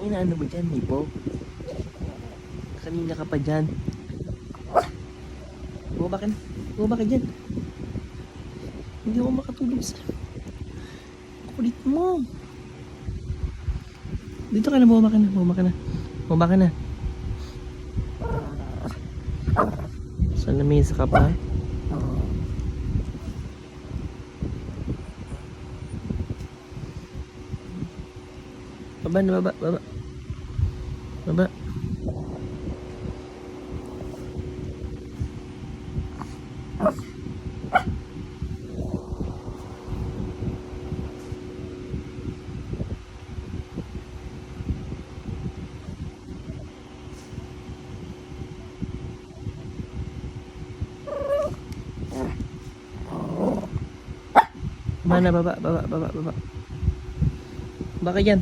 inaano mo dyan, Nipo? Kanina ka pa dyan. Bumaba ka na. Bumaba ka dyan. Hindi ako makatulog sa... Kulit mo. Dito ka na, bumaba ka na. Bumaba ka na. Bumaba ka na. Sa lamesa ka pa. Baba na, baba, baba. Baba. Mana, baba, baba, baba, baba. Baka dyan.